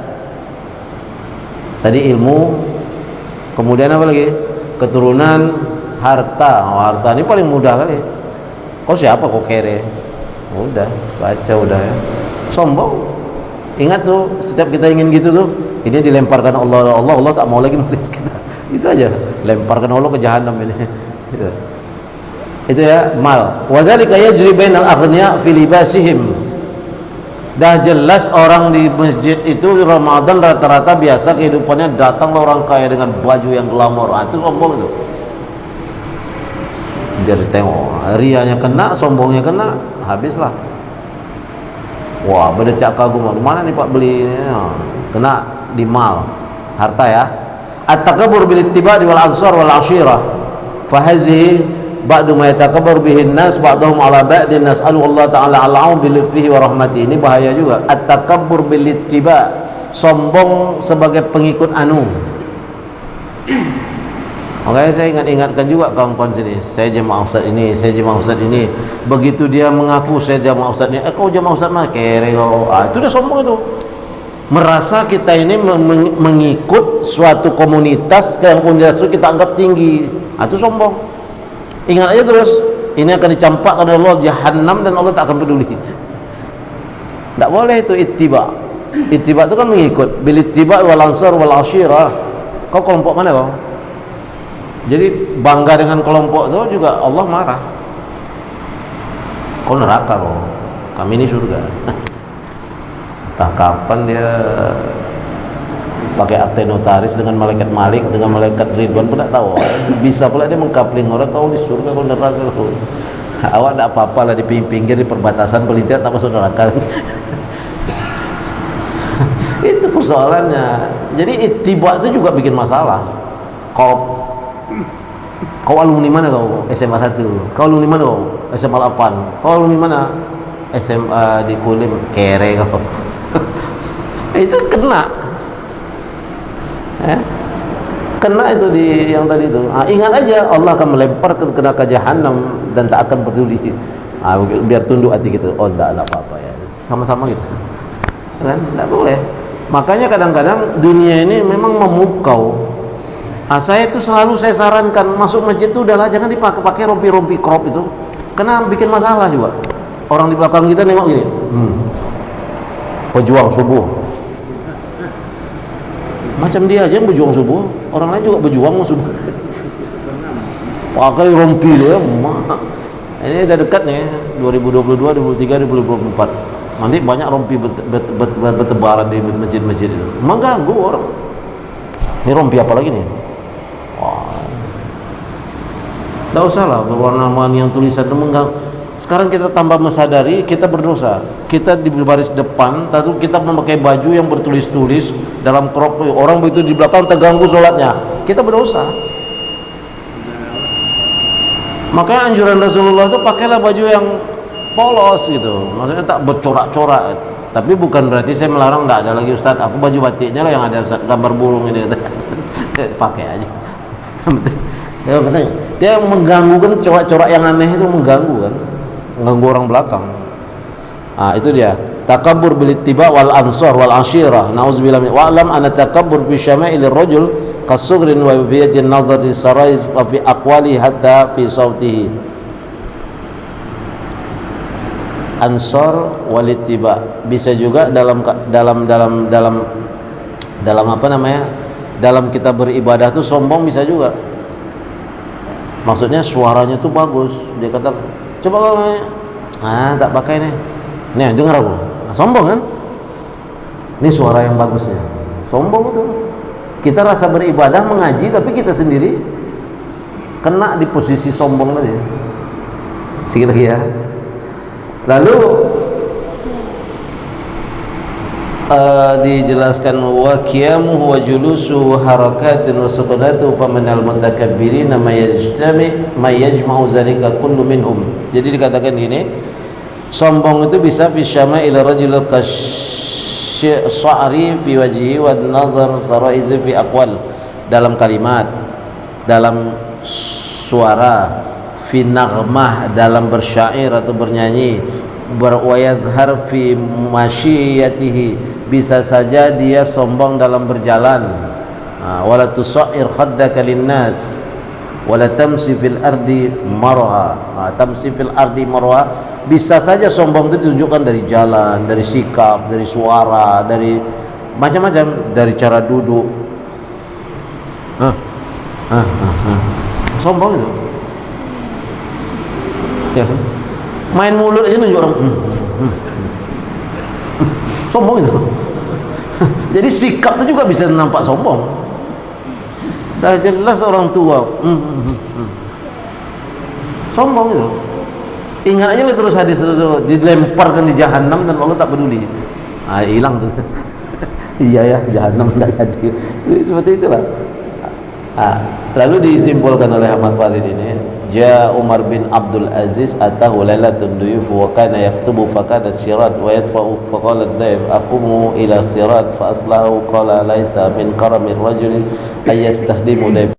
Tadi ilmu, kemudian apa lagi? Keturunan, harta. Oh, harta ini paling mudah kali. Kau siapa kau kere? Udah baca udah ya. Sombong. Ingat tuh, setiap kita ingin gitu tuh, ini dilemparkan Allah tak mau lagi melihat kita. Itu aja, lemparkan Allah ke jahanam ini. Gitu. Itu ya, mal. Wadzalika yajri bainal aghniya fi libasihim. Dah jelas orang di masjid itu Ramadan rata-rata biasa kehidupannya, datang orang kaya dengan baju yang glamor. Itu sombong itu. Jadi tengok, rianya kena, sombongnya kena, habislah. Wah, berdecak kagum, mana nih Pak belinya? Kena di mal, harta ya. At-takabbur bil ittiba' wal ansar wal ashirah. Fa hazihi ba'du ma yatakabbar bihi an-nas ba'dahum 'ala ba'din, nas'alu Allah ta'ala 'al-'aun bi lutfihi wa rahmatihi. Ini bahaya juga. At-takabbur bil ittiba', sombong sebagai pengikut anu. Makanya saya ingatkan juga kawan-kawan sini, saya jemaah ustaz ini, saya jemaah ustaz ini. Begitu dia mengaku saya jemaah ustaz ini, kau jemaah ustaz mana? Kere kau. Itu udah sombong itu. Merasa kita ini mengikut suatu komunitas yang punya kita anggap tinggi. Itu sombong. Ingat aja terus, ini akan dicampakkan oleh Allah jahanam dan Allah tak akan peduli. Tak boleh itu ittiba. Ittiba itu kan mengikut. Bil ittiba wal ansar wal ashirah. Kau kelompok mana kau? Jadi bangga dengan kelompok itu juga Allah marah. Kau neraka kau, kami ini surga. Entah kapan dia pakai akte notaris dengan malaikat Malik, dengan malaikat Ridwan pun tak tahu. Bisa pula dia mengkapling orang, kau di surga, kau neraka kau. Awak tak apa-apa lah di pinggir di perbatasan, paling tidak tak masuk neraka. Itu persoalannya. Jadi ittiba itu juga bikin masalah. Kau alumni mana kau? SMA 1. Kau alumni mana kau? SMA 8. Kau alumni mana? SMA di Kulim. Kere kau. Itu kena. Kena itu di yang tadi itu. Ingat aja Allah akan melempar ke neraka jahanam dan tak akan peduli. Biar tunduk hati kita. Oh, tak ada apa-apa ya. Sama-sama gitu. Kan? Tak boleh. Makanya kadang-kadang dunia ini memang memukau. Saya itu selalu saya sarankan masuk masjid itu udahlah, jangan dipakai rompi-rompi crop itu, karena bikin masalah juga. Orang di belakang kita nengok gini, pejuang subuh, macam dia aja yang berjuang subuh, orang lain juga berjuang subuh. Pakai rompi dia, ini udah dekat nih, 2022, 2023, 2024. Nanti banyak rompi bertebaran di masjid-masjid itu, mengganggu orang. Ini rompi apa lagi nih? Tak usahlah berwarna-warni yang tulisan itu mengganggu. Sekarang kita tambah menyadari kita berdosa. Kita di baris depan, lalu kita memakai baju yang bertulis-tulis dalam crop, orang begitu di belakang terganggu sholatnya. Kita berdosa. Makanya anjuran Rasulullah itu pakailah baju yang polos gitu. Maksudnya tak bercorak-corak. Tapi bukan berarti saya melarang, tak ada lagi Ustaz. Aku baju batiknya lah yang ada Ustaz, gambar burung ini. Pakai aja. Ya, dia mengganggu kan, corak-corak yang aneh itu mengganggu kan, mengganggu orang belakang. Itu dia takabbur bil ittiba wal ansar wal ashirah. Nauzubillah min wa'lam anna takabbur bi syama'il rajul kasugrin wa biyatin nazari sarai wa fi aqwali hatta fi sautihi. Ansar wal ittiba bisa juga dalam apa namanya, dalam kita beribadah tuh sombong bisa juga. Maksudnya suaranya tuh bagus, dia kata Coba kalau tak pakai nih. Nih dengar aku. Nah, sombong kan? Ini suara yang bagusnya. Sombong itu. Kita rasa beribadah mengaji tapi kita sendiri kena di posisi sombong tadi. Sikit lagi ya. Lalu dijelaskan wa qiyamuhu wa julusuhu harakatun wa sukunatuhu faman al-mutakabbirina may yajma'u zalika kullu minhum. Jadi dikatakan gini, sombong itu bisa fi syama'il rajul qasy'ari fi wajhi wa nazar saraiz fi aqwal, dalam kalimat, dalam suara, fi naghmah, dalam bersyair atau bernyanyi, wa yazhar fi masyiyatihi, bisa saja dia sombong dalam berjalan. Wala tusair khaddaka linnas wala tamsi fil ardi marha. Tamsi fil ardi marha, bisa saja sombong itu ditunjukkan dari jalan, dari sikap, dari suara, dari macam-macam, dari cara duduk. Sombong itu. Ya, main mulut aja nunjuk orang. Sombong itu. Jadi sikap itu juga bisa nampak sombong. Dah jelas orang tua. Sombong itu. Ingat aja terus hadis terus dilemparkan di jahanam dan Allah tak peduli. Hilang tuh. Iya ya, jahanam tidak jadi. Seperti itulah. Lalu disimpulkan oleh Ahmad Farid ini, Ja Umar bin Abdul Aziz atahu lailatun duyuf wa kana yaktubu fakada sirat wa yadfa'u faqala ad-dayf aqumu ila sirat fa aslahu qala laisa min karamir rajul ay yastahdimu dayf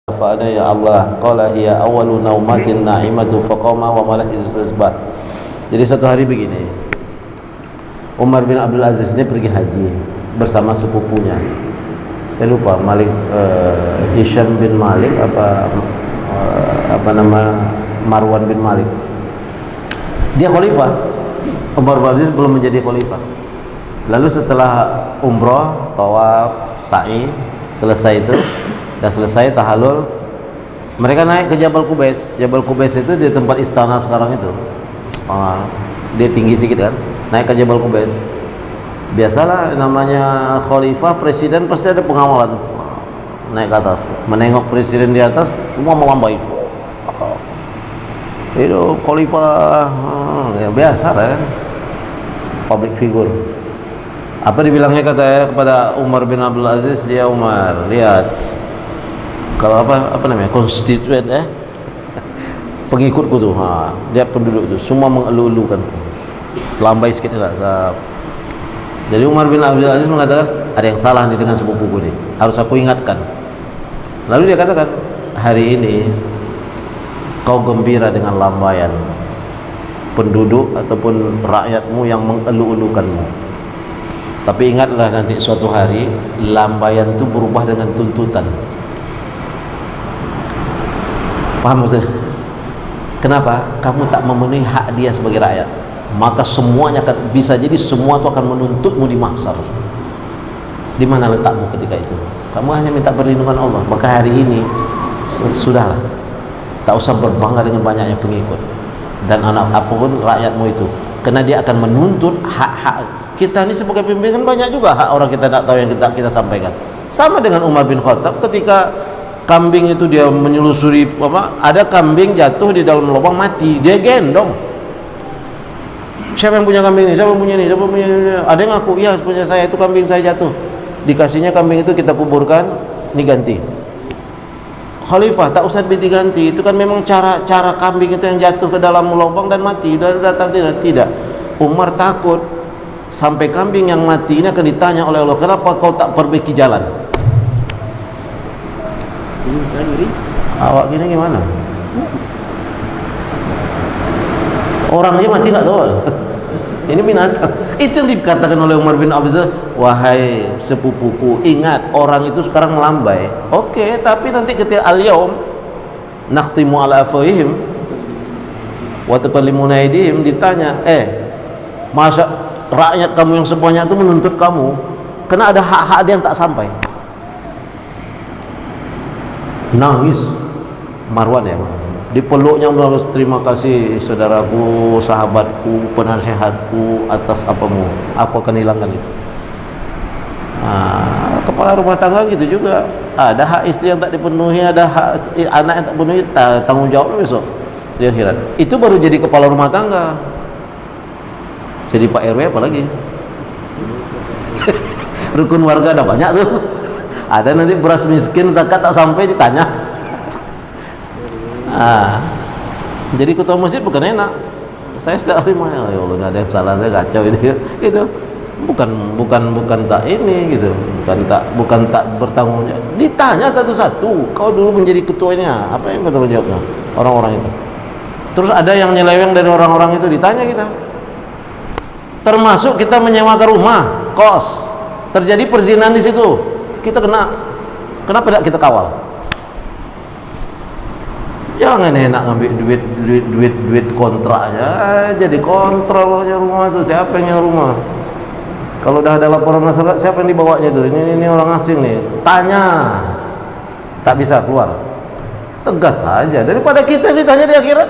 fa ana ya Allah qala hiya awwalu naumatin na'imatu faqama wa malakul isbah. Jadi suatu hari begini, Umar bin Abdul Aziz ini pergi haji bersama sepupunya. Saya lupa, Malik Hisham bin Malik apa nama Marwan bin Malik. Dia khalifah. Umar bin Aziz belum menjadi khalifah. Lalu setelah umrah, tawaf, sa'i selesai itu, dah selesai tahallul, mereka naik ke Jabal Qubais. Jabal Qubais itu di tempat istana sekarang itu. Istana dia tinggi sedikit kan. Naik ke Jabal Qubais. Biasalah namanya khalifah, presiden pasti ada pengawalan. Naik ke atas, menengok presiden di atas, semua melambai. Itu khalifah, ya biasa lah kan, public figure. Apa dibilangnya katanya kepada Umar bin Abdul Aziz, ya Umar, lihat kalau apa namanya konstituen pengikutku tuh, dia penduduk tuh semua mengeluh-elukan, lambai sedikit lah. Jadi Umar bin Abdul Aziz mengatakan, ada yang salah nih dengan sepupuku nih, harus aku ingatkan. Lalu dia katakan, hari ini kau gembira dengan lambaian penduduk ataupun rakyatmu yang mengeluh-elukanmu. Tapi ingatlah nanti suatu hari lambaian itu berubah dengan tuntutan. Paham maksudnya? Kenapa? Kamu tak memenuhi hak dia sebagai rakyat, maka semuanya akan bisa jadi semua itu akan menuntutmu di mahsyar. Di mana letakmu ketika itu? Kamu hanya minta perlindungan Allah. Maka hari ini sudahlah, tak usah berbangga dengan banyaknya pengikut dan anak apapun rakyatmu itu, karena dia akan menuntut hak-hak kita. Ini sebagai pimpinan banyak juga hak orang kita tak tahu yang kita sampaikan. Sama dengan Umar bin Khattab ketika kambing itu dia menyelusuri ada kambing jatuh di dalam lubang mati, dia gendong. Siapa yang punya kambing ini? Siapa yang punya ini? Siapa yang punya ini? Ada yang ngaku, iya punya saya, itu kambing saya jatuh. Dikasihnya kambing itu, kita kuburkan, ini ganti. Khalifah tak usah diganti, itu kan memang cara kambing itu yang jatuh ke dalam lubang dan mati. Sudah datang tidak. Umar takut sampai kambing yang mati ini akan ditanya oleh Allah, kenapa kau tak perbaiki jalan? Awak gini gimana? Orang aja mati tak tahu. Ini binatang. Itu yang dikatakan oleh Umar bin Abdul Aziz, wahai sepupuku, ingat orang itu sekarang melambai. Oke, tapi nanti ketika al-yaum nakhtimu ala afwahihim wa tukallimuna aydihim, ditanya, masa rakyat kamu yang semuanya itu menuntut kamu? Karena ada hak-hak dia yang tak sampai. Nangis Marwan ya, dipeluknya melalui terima kasih saudaraku, sahabatku, penasehatku atas apamu. Aku akan hilangkan itu. Kepala rumah tangga gitu juga, ada hak istri yang tak dipenuhi, ada hak anak yang tak dipenuhi, tanggung jawab besok di akhirat. Itu baru jadi kepala rumah tangga. Jadi Pak RW apalagi rukun warga ada banyak tuh. Ada nanti beras miskin zakat tak sampai ditanya. Jadi ketua masjid bukan enak. Saya setiap hari ya Allah, ada yang salah, saya kacau ini gitu. Bukan tak ini gitu, bukan tak bertanggung jawab. Ditanya satu-satu, kau dulu menjadi ketuanya, apa yang kau tanggung jawabnya? Orang-orang itu. Terus ada yang nyeleweng dari orang-orang itu, ditanya kita. Termasuk kita menyewakan rumah, kos. Terjadi perzinahan di situ, kita kena. Kenapa tidak kita kawal? Jangan enak ngambil duit kontraknya, jadi kontrolnya rumah itu. Siapa yang rumah? Kalau udah ada laporan masyarakat, siapa yang dibawanya itu? Ini orang asing nih. Tanya, tak bisa keluar. Tegas saja. Daripada kita ditanya di akhirat,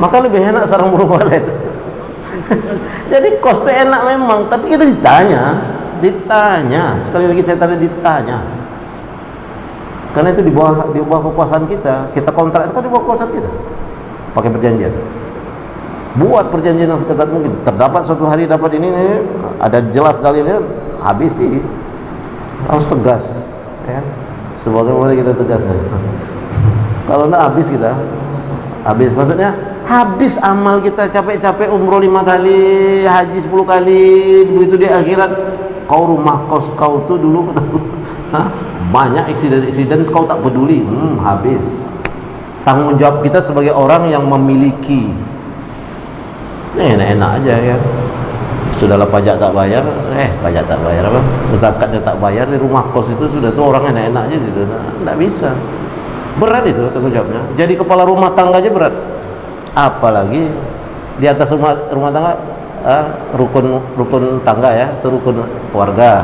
maka lebih enak sarang burung walet. Jadi kos itu enak memang, tapi kita ditanya. Sekali lagi saya tanya, ditanya. Karena itu di bawah kekuasaan kita. Kita kontrak itu kan di bawah kekuasaan kita. Pakai perjanjian. Buat perjanjian yang seketat mungkin. Terdapat suatu hari dapat ini, ada jelas dalilnya, habis sih. Harus tegas, ya. Sebagaimana kita tegas. Kalau enggak habis kita. Habis maksudnya habis amal kita, capek-capek umroh 5 kali, haji 10 kali, begitu di akhirat rumah kos kau tuh dulu banyak eksiden kau tak peduli, habis. Tanggung jawab kita sebagai orang yang memiliki, enak-enak aja ya. Sudahlah pajak tak bayar, pajak tak bayar apa? Zakatnya tak bayar, di rumah kos itu sudah tuh orang enak-enak aja gitu. Enggak bisa. Berat itu tanggung jawabnya. Jadi kepala rumah tangga aja berat. Apalagi di atas rumah tangga, rukun tangga ya, itu rukun keluarga,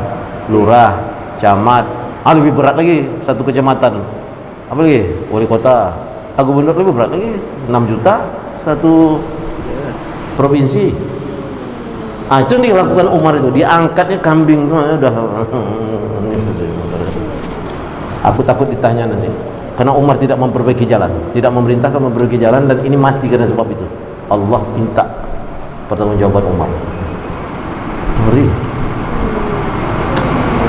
lurah, camat. Lebih berat lagi satu kecamatan. Apa lagi? Wali kota, gubernur lebih berat lagi. 6 juta satu provinsi. Itu yang dilakukan Umar itu, diangkatnya kambing udah. Aku takut ditanya nanti. Karena Umar tidak memperbaiki jalan, tidak memerintahkan memperbaiki jalan, dan ini mati karena sebab itu. Allah minta pertanggungjawaban Umar. Ngeri.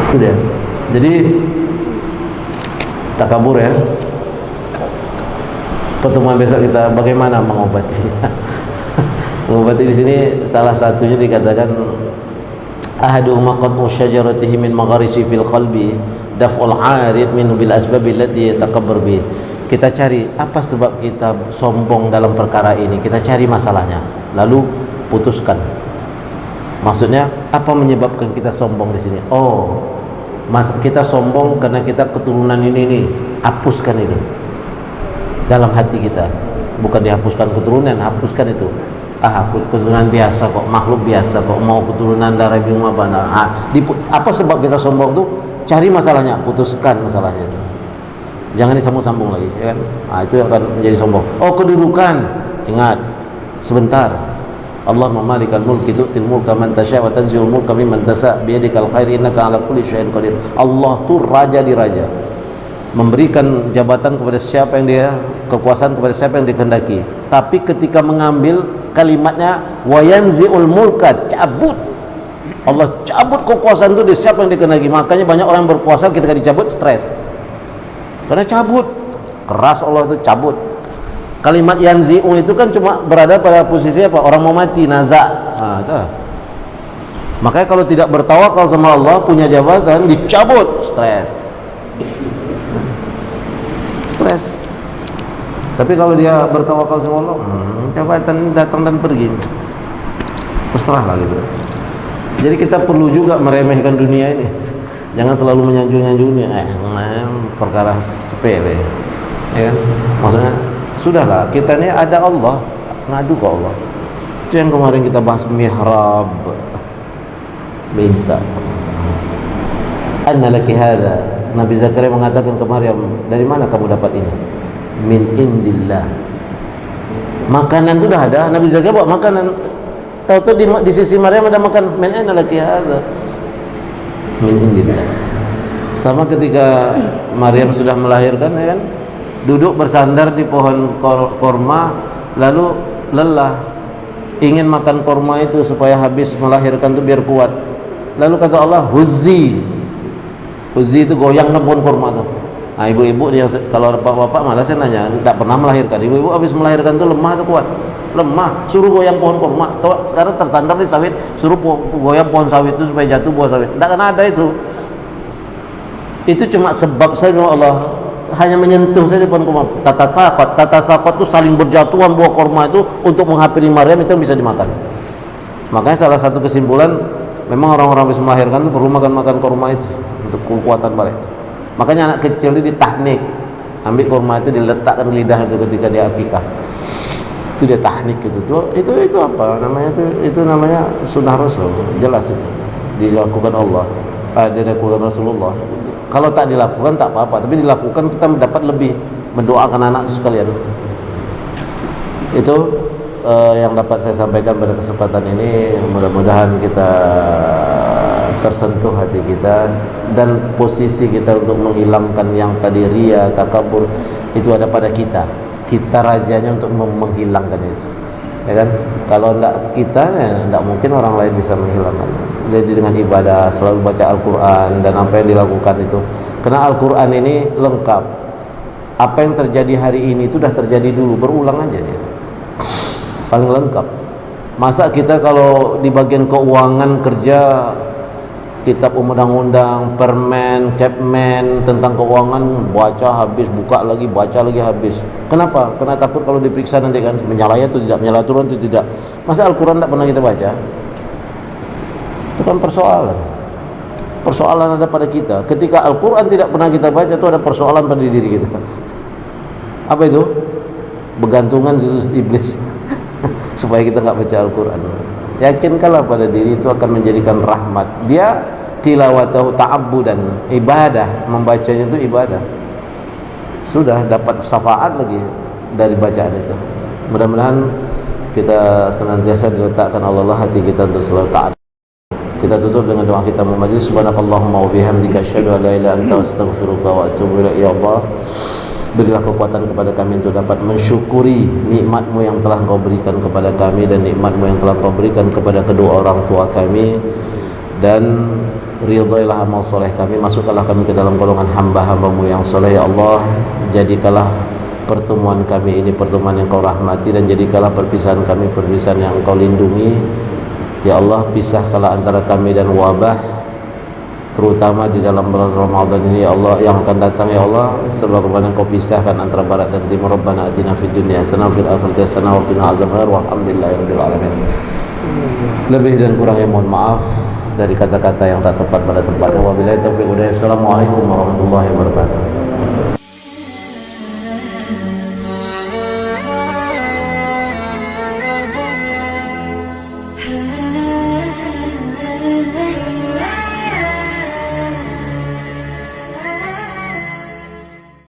Itu dia. Jadi takabur ya. Pertemuan besok kita bagaimana mengobati. Mengobati di sini salah satunya dikatakan ahaduhuma qat'u syajaratihi min magharisi fil qalbi daf'ul 'arid minhu bil asbab allati yatakabbar bi. Kita cari apa sebab kita sombong dalam perkara ini, kita cari masalahnya lalu putuskan. Maksudnya apa menyebabkan kita sombong di sini? Kita sombong karena kita keturunan ini. Hapuskan itu dalam hati kita. Bukan dihapuskan keturunan, hapuskan itu. Keturunan biasa kok, makhluk biasa kok, mau keturunan darah biung apa? Apa sebab kita sombong tuh? Cari masalahnya, putuskan masalahnya itu. Jangan disambung-sambung lagi, ya kan? Itu akan menjadi sombong. Kedudukan, ingat sebentar. Allahumma malikal mulki tu'til mulka man tasya wa tanzi'ul mulka mimman tasya biyadikal khair innaka 'ala kulli syai'in qadir. Allah tuh raja di raja. Memberikan jabatan kepada siapa yang dia, kekuasaan kepada siapa yang dikehendaki. Tapi ketika mengambil kalimatnya wa yanzi'ul mulka, cabut. Allah cabut kekuasaan itu di siapa yang dikehendaki. Makanya banyak orang yang berkuasa ketika dicabut stres. Karena cabut. Keras Allah itu cabut. Kalimat yanzi'u itu kan cuma berada pada posisi apa? Orang mau mati, naza'. Itu. Makanya kalau tidak bertawakal sama Allah, punya jabatan, dicabut, stres. Tapi kalau dia bertawakal sama Allah, jabatan datang dan pergi, terserah lah gitu. Jadi kita perlu juga meremehkan dunia ini. Jangan selalu menyanjung-nyanjungnya, perkara sepele, ya kan? Maksudnya sudahlah, kita ini ada Allah, ngadu ke Allah. Itu yang kemarin kita bahas, mihrab, minta. Anna laki hadha Nabi Zakaria mengatakan ke Maryam, dari mana kamu dapat ini? Min indillah. Makanan itu dah ada, Nabi Zakaria bawa makanan, tahu-tahu di sisi Maryam ada makan. Min aina laki hadza? Min indillah. Sama ketika Maryam sudah melahirkan, ya kan, duduk bersandar di pohon korma, lalu lelah, ingin makan korma itu supaya habis melahirkan itu biar kuat. Lalu kata Allah, huzzi. Huzzi itu goyang pohon korma itu. Nah, ibu-ibu yang kalau bapak-bapak malah saya nanya, tidak pernah melahirkan. Ibu-ibu habis melahirkan itu lemah atau kuat? Lemah. Suruh goyang pohon korma. Sekarang tersandar di sawit, suruh goyang pohon sawit itu supaya jatuh buah sawit. Tidak akan ada itu. Itu cuma sebab saja Allah hanya menyentuh saja pohon korma. Tata sakot itu saling berjatuhan buah korma itu untuk menghampiri Maryam, itu bisa dimakan. Makanya salah satu kesimpulan, memang orang-orang habis melahirkan itu perlu makan korma itu untuk kekuatan balik. Makanya anak kecil ini ditahnik, ambil korma itu diletakkan di lidah itu ketika dia akikah. Itu dia tahnik itu. Itu apa namanya itu namanya sunnah Rasul. Jelas itu dilakukan Allah, dilakukan Rasulullah. Kalau tak dilakukan tak apa-apa, tapi dilakukan kita mendapat lebih, mendoakan anak sekalian. Itu yang dapat saya sampaikan pada kesempatan ini. Mudah-mudahan kita tersentuh hati kita, dan posisi kita untuk menghilangkan yang tadi riya, takabur, itu ada pada kita. Kita rajanya untuk menghilangkan itu, ya kan? Kalau tidak kita, ya tidak mungkin orang lain bisa menghilangkan. Jadi dengan ibadah, selalu baca Al-Quran dan apa yang dilakukan itu, karena Al-Quran ini lengkap. Apa yang terjadi hari ini itu sudah terjadi dulu, berulang aja dia, paling lengkap. Masa kita kalau di bagian keuangan kerja, kitab undang-undang, permen, Capman tentang keuangan, baca habis, buka lagi, baca lagi habis. Kenapa? Karena takut kalau diperiksa nanti kan menyalahi atau tidak, menyalahi turun atau tidak. Masa Al-Quran tidak pernah kita baca? Itu kan persoalan ada pada kita. Ketika Al-Quran tidak pernah kita baca, itu ada persoalan pada diri kita. Apa itu? Begantungan situs iblis supaya kita nggak baca Al-Quran. Yakinkanlah pada diri itu akan menjadikan rahmat. Dia tilawatahu ta'abbudan, ibadah, membacanya itu ibadah. Sudah dapat syafaat lagi dari bacaan itu. Mudah-mudahan kita senantiasa diletakkan Allah hati kita untuk selalu taat. Kita tutup dengan doa kita majlis. Subhanakallahumma wa bihamdika asyhadu an la ilaha illa anta astaghfiruka wa atubu ilaik. Ya Allah, berilah kekuatan kepada kami untuk dapat mensyukuri nikmat-Mu yang telah Engkau berikan kepada kami, dan nikmat-Mu yang telah Engkau berikan kepada kedua orang tua kami, dan ridhailah amal soleh kami. Masukkanlah kami ke dalam golongan hamba-hamba-Mu yang soleh. Ya Allah, jadikanlah pertemuan kami ini pertemuan yang Kau rahmati, dan jadikanlah perpisahan kami perpisahan yang Engkau lindungi. Ya Allah, pisahkanlah antara kami dan wabah, terutama di dalam bulan Ramadan ini, ya Allah, yang akan datang. Ya Allah, sebagaimana Kau pisahkan antara barat dan timur. Rabbana atina fid dunya hasanah wa fil akhirati hasanah wa qina adzabannar. Walhamdulillahirabbil alamin. Lebih dan kurangnya mohon maaf dari kata-kata yang tak tepat pada tempatnya. Wabillahi taufiq. Assalamualaikum warahmatullahi wabarakatuh.